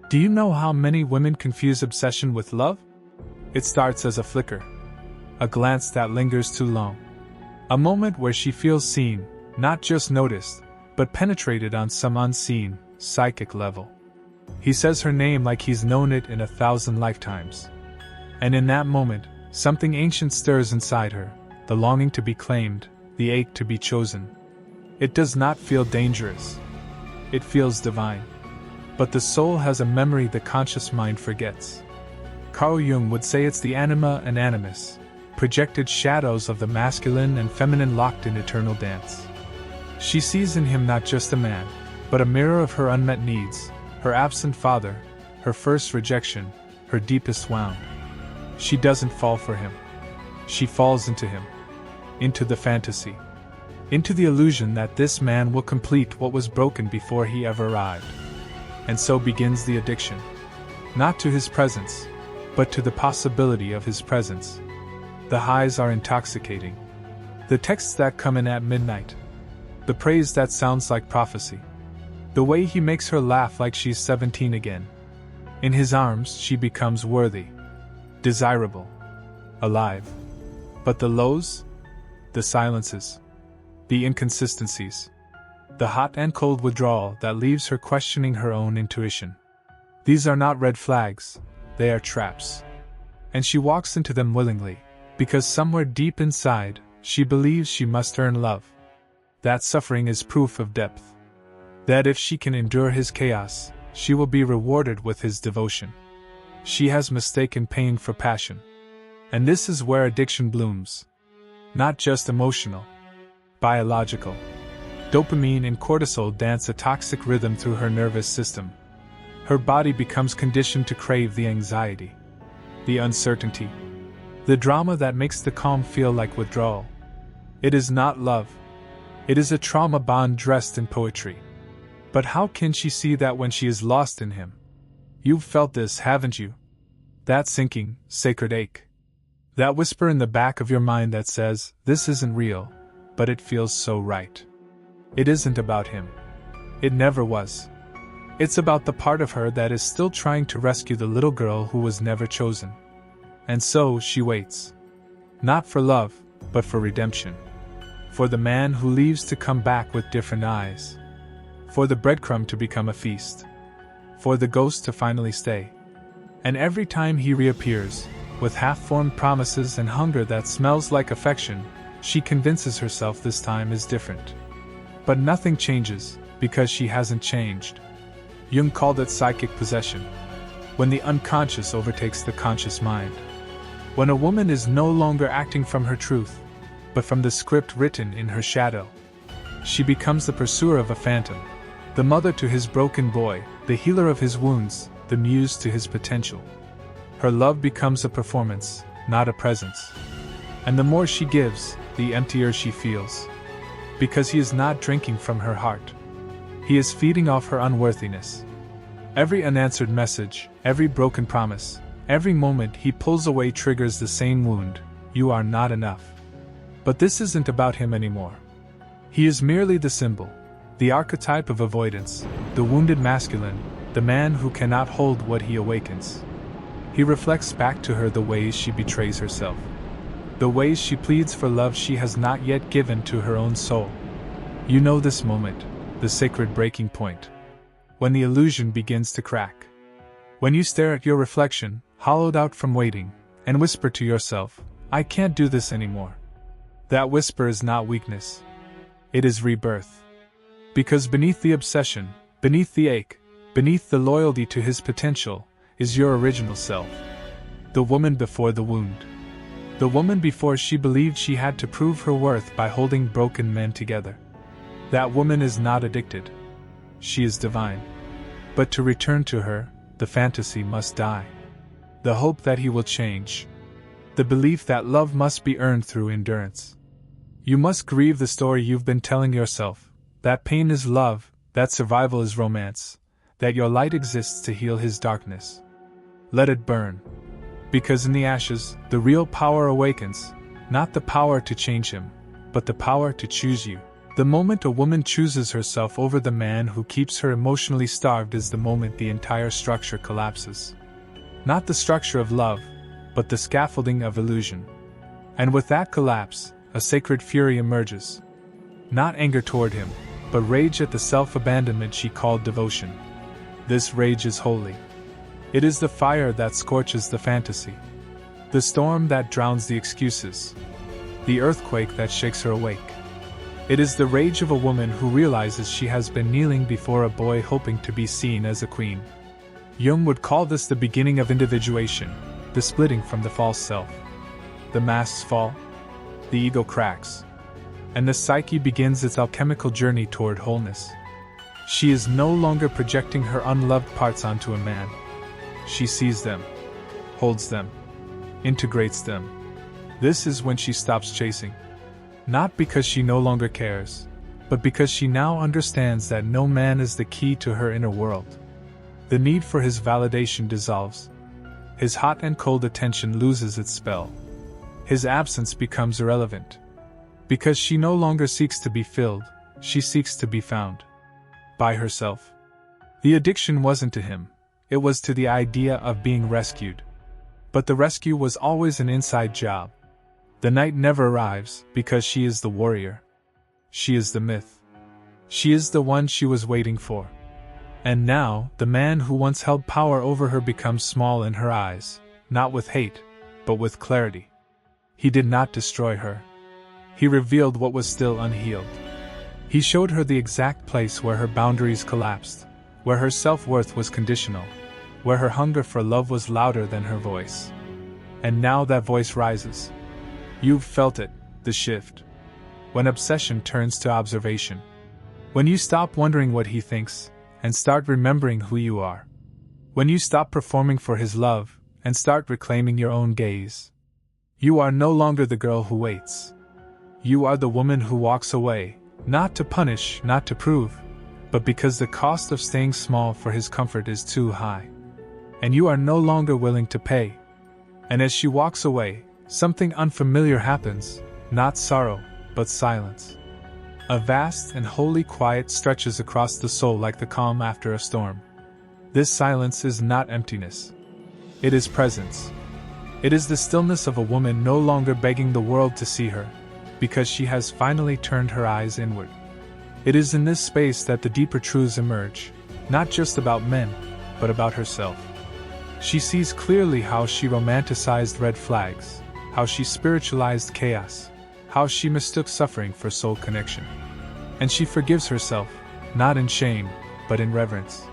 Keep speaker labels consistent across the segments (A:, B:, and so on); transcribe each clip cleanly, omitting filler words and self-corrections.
A: Do you know how many women confuse obsession with love? It starts as a flicker, a glance that lingers too long, a moment where she feels seen, not just noticed, but penetrated on some unseen, psychic level. He says her name like he's known it in 1,000 lifetimes. And in that moment, something ancient stirs inside her, the longing to be claimed, the ache to be chosen. It does not feel dangerous. It feels divine. But the soul has a memory the conscious mind forgets. Carl Jung would say it's the anima and animus, projected shadows of the masculine and feminine locked in eternal dance. She sees in him not just a man, but a mirror of her unmet needs, her absent father, her first rejection, her deepest wound. She doesn't fall for him. She falls into him. Into the fantasy. Into the illusion that this man will complete what was broken before he ever arrived. And so begins the addiction. Not to his presence, but to the possibility of his presence. The highs are intoxicating. The texts that come in at midnight. The praise that sounds like prophecy. The way he makes her laugh like she's 17 again. In his arms, she becomes worthy, desirable, alive. But the lows? The silences. The inconsistencies. The hot and cold withdrawal that leaves her questioning her own intuition. These are not red flags, they are traps. And she walks into them willingly, because somewhere deep inside, she believes she must earn love. That suffering is proof of depth. That if she can endure his chaos, she will be rewarded with his devotion. She has mistaken pain for passion. And this is where addiction blooms. Not just emotional, biological. Dopamine and cortisol dance a toxic rhythm through her nervous system. Her body becomes conditioned to crave the anxiety, the uncertainty, the drama that makes the calm feel like withdrawal. It is not love. It is a trauma bond dressed in poetry. But how can she see that when she is lost in him? You've felt this, haven't you? That sinking, sacred ache. That whisper in the back of your mind that says, this isn't real, but it feels so right. It isn't about him. It never was. It's about the part of her that is still trying to rescue the little girl who was never chosen. And so she waits. Not for love, but for redemption. For the man who leaves to come back with different eyes. For the breadcrumb to become a feast. For the ghost to finally stay. And every time he reappears, with half-formed promises and hunger that smells like affection, she convinces herself this time is different. But nothing changes, because she hasn't changed. Jung called it psychic possession. When the unconscious overtakes the conscious mind. When a woman is no longer acting from her truth, but from the script written in her shadow. She becomes the pursuer of a phantom, the mother to his broken boy, the healer of his wounds, the muse to his potential. Her love becomes a performance, not a presence. And the more she gives, the emptier she feels. Because he is not drinking from her heart. He is feeding off her unworthiness. Every unanswered message, every broken promise, every moment he pulls away triggers the same wound: you are not enough. But this isn't about him anymore. He is merely the symbol, the archetype of avoidance, the wounded masculine, the man who cannot hold what he awakens. He reflects back to her the ways she betrays herself. The ways she pleads for love she has not yet given to her own soul. You know this moment, the sacred breaking point. When the illusion begins to crack. When you stare at your reflection, hollowed out from waiting, and whisper to yourself, I can't do this anymore. That whisper is not weakness. It is rebirth. Because beneath the obsession, beneath the ache, beneath the loyalty to his potential, is your original self. The woman before the wound. The woman before she believed she had to prove her worth by holding broken men together. That woman is not addicted. She is divine. But to return to her, the fantasy must die. The hope that he will change. The belief that love must be earned through endurance. You must grieve the story you've been telling yourself, that pain is love, that survival is romance, that your light exists to heal his darkness. Let it burn. Because in the ashes, the real power awakens, not the power to change him, but the power to choose you, The moment a woman chooses herself over the man who keeps her emotionally starved is the moment the entire structure collapses. Not the structure of love, but the scaffolding of illusion. And with that collapse, a sacred fury emerges. Not anger toward him, but rage at the self-abandonment she called devotion. This rage is holy. It is the fire that scorches the fantasy. The storm that drowns the excuses. The earthquake that shakes her awake. It is the rage of a woman who realizes she has been kneeling before a boy hoping to be seen as a queen. Jung would call this the beginning of individuation, the splitting from the false self. The masks fall, the ego cracks, and the psyche begins its alchemical journey toward wholeness. She is no longer projecting her unloved parts onto a man. She sees them, holds them, integrates them. This is when she stops chasing. Not because she no longer cares, but because she now understands that no man is the key to her inner world. The need for his validation dissolves. His hot and cold attention loses its spell. His absence becomes irrelevant. Because she no longer seeks to be filled, she seeks to be found. By herself. The addiction wasn't to him, it was to the idea of being rescued. But the rescue was always an inside job. The night never arrives, because she is the warrior. She is the myth. She is the one she was waiting for. And now, the man who once held power over her becomes small in her eyes, not with hate, but with clarity. He did not destroy her. He revealed what was still unhealed. He showed her the exact place where her boundaries collapsed, where her self-worth was conditional, where her hunger for love was louder than her voice. And now that voice rises. You've felt it, the shift. When obsession turns to observation. When you stop wondering what he thinks, and start remembering who you are. When you stop performing for his love, and start reclaiming your own gaze. You are no longer the girl who waits. You are the woman who walks away, not to punish, not to prove, but because the cost of staying small for his comfort is too high. And you are no longer willing to pay. And as she walks away, something unfamiliar happens, not sorrow, but silence. A vast and holy quiet stretches across the soul like the calm after a storm. This silence is not emptiness. It is presence. It is the stillness of a woman no longer begging the world to see her, because she has finally turned her eyes inward. It is in this space that the deeper truths emerge, not just about men, but about herself. She sees clearly how she romanticized red flags, how she spiritualized chaos, how she mistook suffering for soul connection. And she forgives herself, not in shame, but in reverence.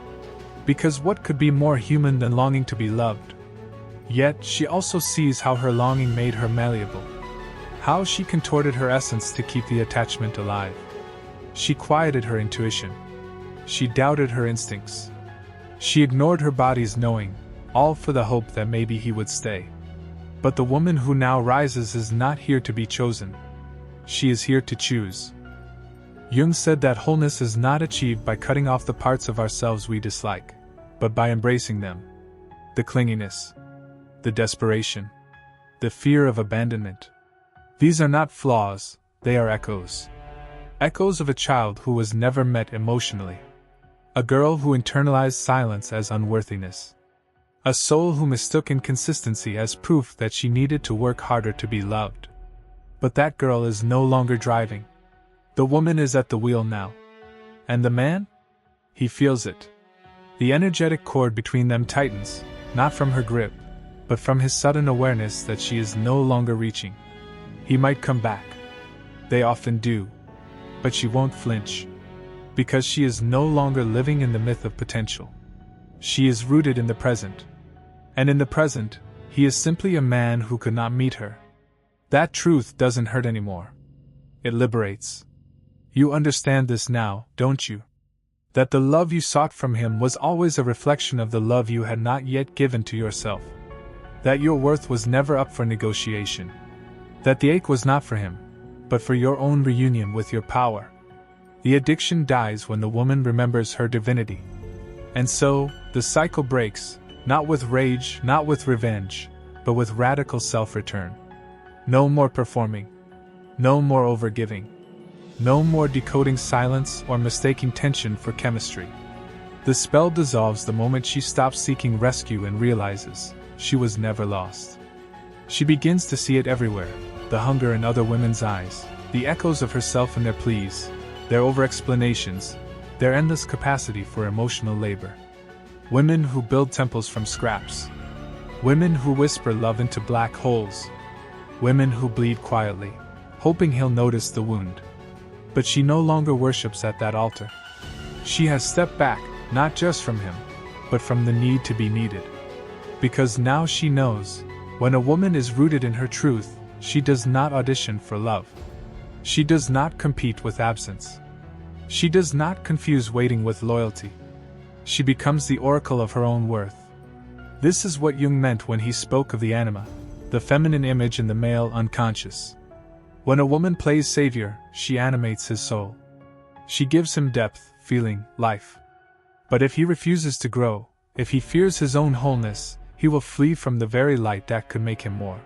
A: Because what could be more human than longing to be loved? Yet she also sees how her longing made her malleable, how she contorted her essence to keep the attachment alive. She quieted her intuition. She doubted her instincts. She ignored her body's knowing, all for the hope that maybe he would stay. But the woman who now rises is not here to be chosen. She is here to choose. Jung said that wholeness is not achieved by cutting off the parts of ourselves we dislike, but by embracing them. The clinginess, the desperation, the fear of abandonment. These are not flaws, they are echoes. Echoes of a child who was never met emotionally. A girl who internalized silence as unworthiness. A soul who mistook inconsistency as proof that she needed to work harder to be loved. But that girl is no longer driving. The woman is at the wheel now. And the man? He feels it. The energetic cord between them tightens, not from her grip, but from his sudden awareness that she is no longer reaching. He might come back. They often do. But she won't flinch. Because she is no longer living in the myth of potential. She is rooted in the present. And in the present, he is simply a man who could not meet her. That truth doesn't hurt anymore. It liberates. You understand this now, don't you? That the love you sought from him was always a reflection of the love you had not yet given to yourself. That your worth was never up for negotiation. That the ache was not for him, but for your own reunion with your power. The addiction dies when the woman remembers her divinity. And so, the cycle breaks, not with rage, not with revenge, but with radical self-return. No more performing. No more overgiving. No more decoding silence or mistaking tension for chemistry. The spell dissolves the moment she stops seeking rescue and realizes she was never lost. She begins to see it everywhere, the hunger in other women's eyes, the echoes of herself in their pleas, their over-explanations, their endless capacity for emotional labor. Women who build temples from scraps. Women who whisper love into black holes. Women who bleed quietly, hoping he'll notice the wound. But she no longer worships at that altar. She has stepped back, not just from him, but from the need to be needed. Because now she knows, when a woman is rooted in her truth, she does not audition for love. She does not compete with absence. She does not confuse waiting with loyalty. She becomes the oracle of her own worth. This is what Jung meant when he spoke of the anima, the feminine image in the male unconscious. When a woman plays savior, she animates his soul. She gives him depth, feeling, life. But if he refuses to grow, if he fears his own wholeness, he will flee from the very light that could make him more.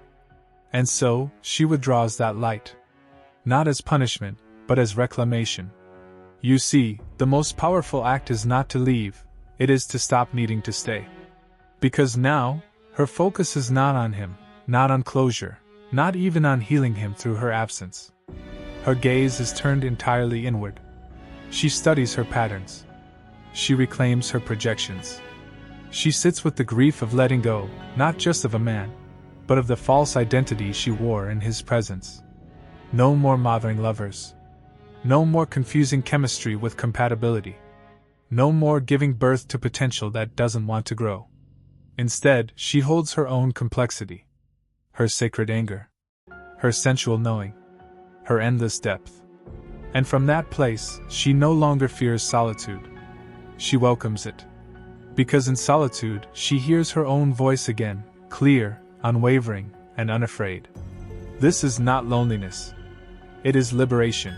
A: And so, she withdraws that light. Not as punishment, but as reclamation. You see, the most powerful act is not to leave, it is to stop needing to stay. Because now, her focus is not on him, not on closure, not even on healing him through her absence. Her gaze is turned entirely inward. She studies her patterns. She reclaims her projections. She sits with the grief of letting go, not just of a man, but of the false identity she wore in his presence. No more mothering lovers. No more confusing chemistry with compatibility. No more giving birth to potential that doesn't want to grow. Instead, she holds her own complexity. Her sacred anger. Her sensual knowing. Her endless depth. And from that place, she no longer fears solitude. She welcomes it. Because in solitude, she hears her own voice again, clear, unwavering, and unafraid. This is not loneliness. It is liberation.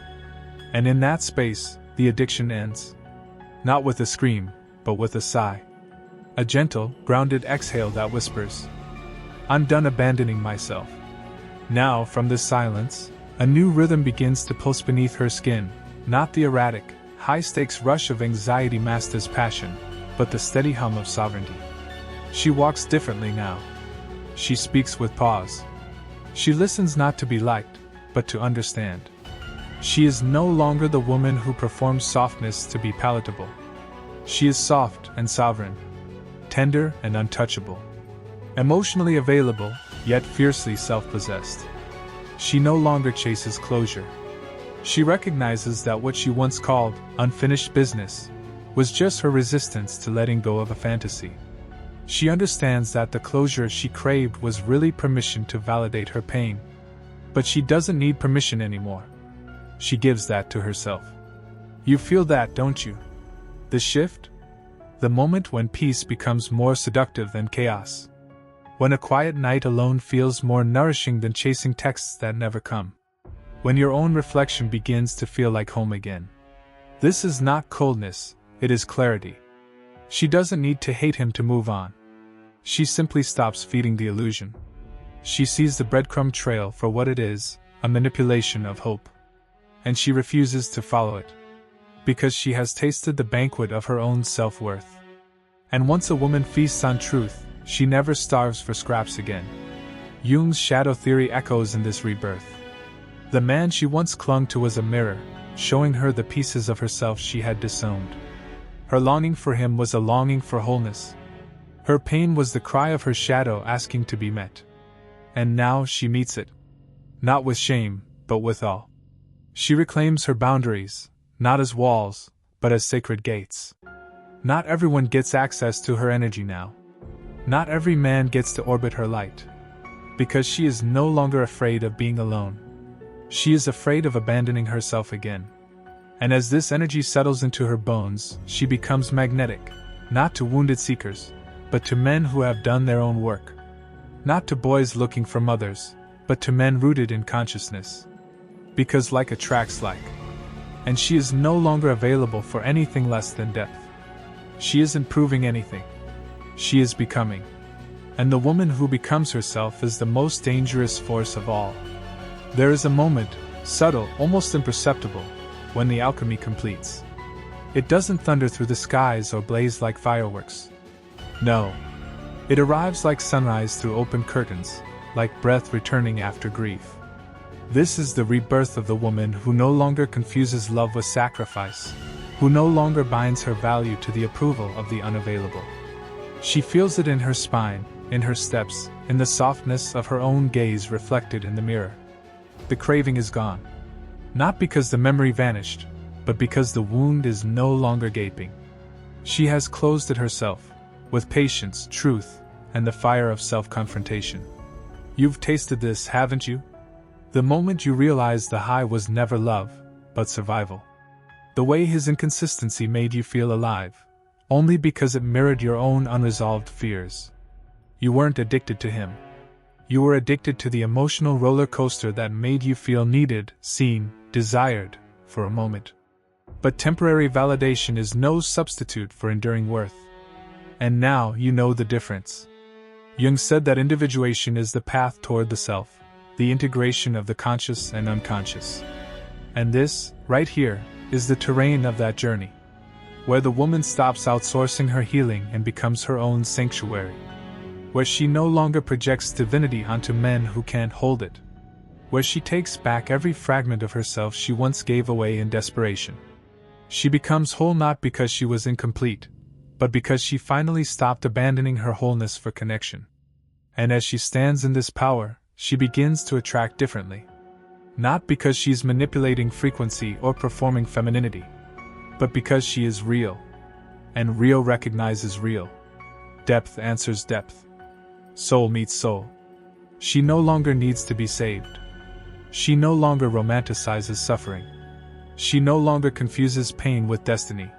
A: And in that space, the addiction ends. Not with a scream, but with a sigh. A gentle, grounded exhale that whispers, "I'm done abandoning myself." Now, from this silence, a new rhythm begins to pulse beneath her skin, not the erratic, high-stakes rush of anxiety masked as passion, but the steady hum of sovereignty. She walks differently now. She speaks with pause. She listens not to be liked, but to understand. She is no longer the woman who performs softness to be palatable. She is soft and sovereign, tender and untouchable, emotionally available, yet fiercely self-possessed. She no longer chases closure. She recognizes that what she once called unfinished business was just her resistance to letting go of a fantasy. She understands that the closure she craved was really permission to validate her pain. But she doesn't need permission anymore. She gives that to herself. You feel that, don't you? The shift? The moment when peace becomes more seductive than chaos. When a quiet night alone feels more nourishing than chasing texts that never come. When your own reflection begins to feel like home again. This is not coldness, it is clarity. She doesn't need to hate him to move on. She simply stops feeding the illusion. She sees the breadcrumb trail for what it is, a manipulation of hope. And she refuses to follow it. Because she has tasted the banquet of her own self-worth. And once a woman feasts on truth, she never starves for scraps again. Jung's shadow theory echoes in this rebirth. The man she once clung to was a mirror, showing her the pieces of herself she had disowned. Her longing for him was a longing for wholeness. Her pain was the cry of her shadow asking to be met. And now she meets it. Not with shame, but with awe. She reclaims her boundaries, not as walls, but as sacred gates. Not everyone gets access to her energy now. Not every man gets to orbit her light. Because she is no longer afraid of being alone. She is afraid of abandoning herself again. And as this energy settles into her bones, she becomes magnetic, not to wounded seekers, but to men who have done their own work. Not to boys looking for mothers, but to men rooted in consciousness. Because like attracts like. And she is no longer available for anything less than depth. She isn't proving anything. She is becoming. And the woman who becomes herself is the most dangerous force of all. There is a moment, subtle, almost imperceptible, when the alchemy completes. It doesn't thunder through the skies or blaze like fireworks. No. It arrives like sunrise through open curtains, like breath returning after grief. This is the rebirth of the woman who no longer confuses love with sacrifice, who no longer binds her value to the approval of the unavailable. She feels it in her spine, in her steps, in the softness of her own gaze reflected in the mirror. The craving is gone. Not because the memory vanished, but because the wound is no longer gaping. She has closed it herself, with patience, truth, and the fire of self-confrontation. You've tasted this, haven't you? The moment you realize the high was never love, but survival. The way his inconsistency made you feel alive, only because it mirrored your own unresolved fears. You weren't addicted to him. You were addicted to the emotional roller coaster that made you feel needed, seen, desired, for a moment. But temporary validation is no substitute for enduring worth. And now you know the difference. Jung said that individuation is the path toward the self, the integration of the conscious and unconscious. And this, right here, is the terrain of that journey, where the woman stops outsourcing her healing and becomes her own sanctuary, where she no longer projects divinity onto men who can't hold it, where she takes back every fragment of herself she once gave away in desperation. She becomes whole not because she was incomplete, but because she finally stopped abandoning her wholeness for connection. And as she stands in this power, she begins to attract differently. Not because she's manipulating frequency or performing femininity, but because she is real. And real recognizes real. Depth answers depth. Soul meets soul. She no longer needs to be saved. She no longer romanticizes suffering. She no longer confuses pain with destiny.